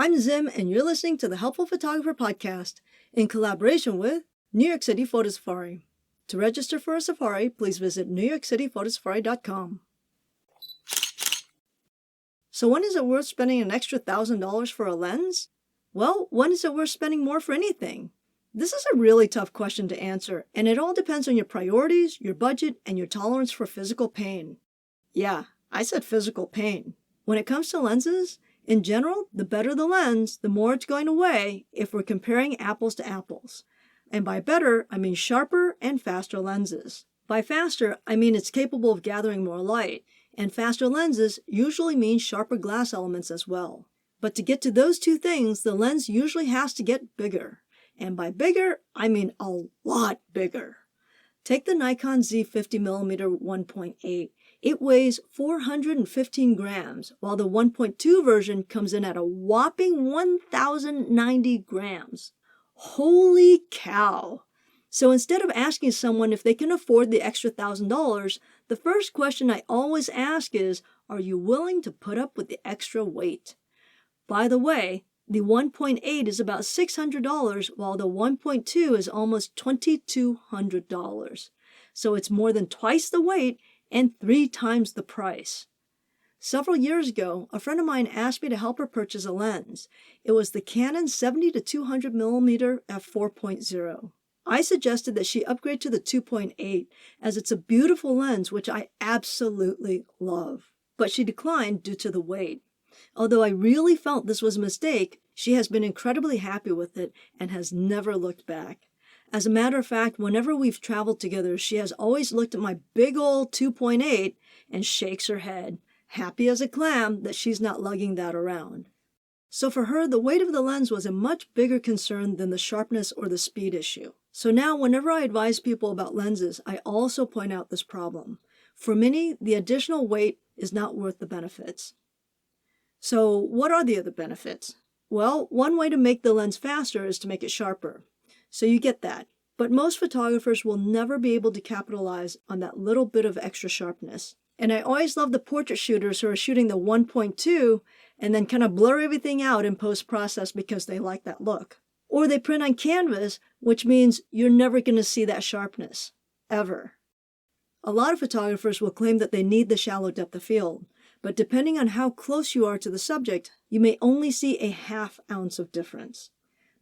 I'm Zim, and you're listening to the Helpful Photographer Podcast in collaboration with New York City Photo Safari. To register for a safari, please visit newyorkcityphotosafari.com. So when is it worth spending an extra $1,000 for a lens? Well, when is it worth spending more for anything? This is a really tough question to answer, and it all depends on your priorities, your budget, and your tolerance for physical pain. Yeah, I said physical pain. When it comes to lenses, in general, the better the lens, the more it's going to weigh if we're comparing apples to apples. And by better, I mean sharper and faster lenses. By faster, I mean it's capable of gathering more light, and faster lenses usually mean sharper glass elements as well. But to get to those two things, the lens usually has to get bigger. And by bigger, I mean a lot bigger. Take the Nikon Z50mm 1.8. It weighs 415 grams, while the 1.2 version comes in at a whopping 1,090 grams. Holy cow! So instead of asking someone if they can afford the extra $1,000, the first question I always ask is, are you willing to put up with the extra weight? By the way, the 1.8 is about $600, while the 1.2 is almost $2,200. So it's more than twice the weight and 3 times the price. Several years ago, a friend of mine asked me to help her purchase a lens. It was the Canon 70-200mm f4.0. I suggested that she upgrade to the 2.8 as it's a beautiful lens which I absolutely love. But she declined due to the weight. Although I really felt this was a mistake, she has been incredibly happy with it and has never looked back. As a matter of fact, whenever we've traveled together, she has always looked at my big old 2.8 and shakes her head, happy as a clam that she's not lugging that around. So for her, the weight of the lens was a much bigger concern than the sharpness or the speed issue. So now whenever I advise people about lenses, I also point out this problem. For many, the additional weight is not worth the benefits. So what are the other benefits? Well, one way to make the lens faster is to make it sharper. So you get that. But most photographers will never be able to capitalize on that little bit of extra sharpness. And I always love the portrait shooters who are shooting the 1.2 and then kind of blur everything out in post-process because they like that look. Or they print on canvas, which means you're never going to see that sharpness. Ever. A lot of photographers will claim that they need the shallow depth of field. But depending on how close you are to the subject, you may only see a ½ ounce of difference.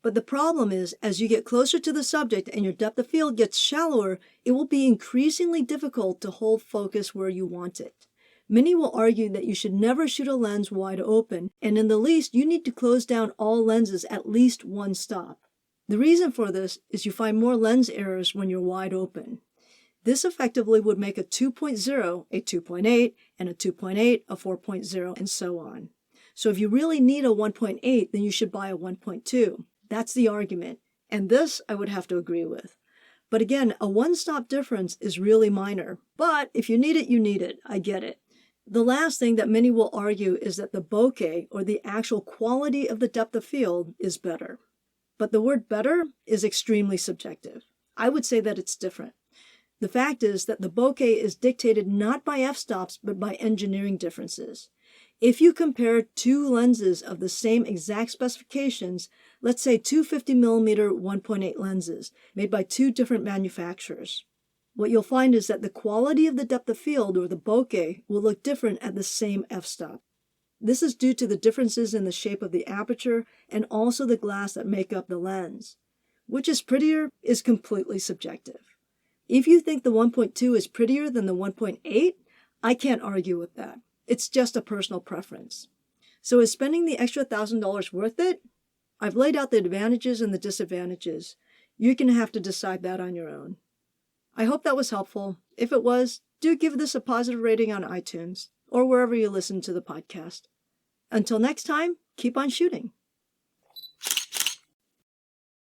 But the problem is, as you get closer to the subject and your depth of field gets shallower, it will be increasingly difficult to hold focus where you want it. Many will argue that you should never shoot a lens wide open, and in the least, you need to close down all lenses at least one stop. The reason for this is you find more lens errors when you're wide open. This effectively would make a 2.0 a 2.8, and a 2.8 a 4.0, and so on. So if you really need a 1.8, then you should buy a 1.2. That's the argument, and this I would have to agree with. But again, a one-stop difference is really minor. But if you need it, you need it. I get it. The last thing that many will argue is that the bokeh, or the actual quality of the depth of field, is better. But the word better is extremely subjective. I would say that it's different. The fact is that the bokeh is dictated not by f-stops, but by engineering differences. If you compare two lenses of the same exact specifications, let's say two 50mm 1.8 lenses made by two different manufacturers, what you'll find is that the quality of the depth of field, or the bokeh, will look different at the same f-stop. This is due to the differences in the shape of the aperture and also the glass that make up the lens. Which is prettier is completely subjective. If you think the 1.2 is prettier than the 1.8, I can't argue with that. It's just a personal preference. So is spending the extra $1,000 worth it? I've laid out the advantages and the disadvantages. You're going to have to decide that on your own. I hope that was helpful. If it was, do give this a positive rating on iTunes or wherever you listen to the podcast. Until next time, keep on shooting.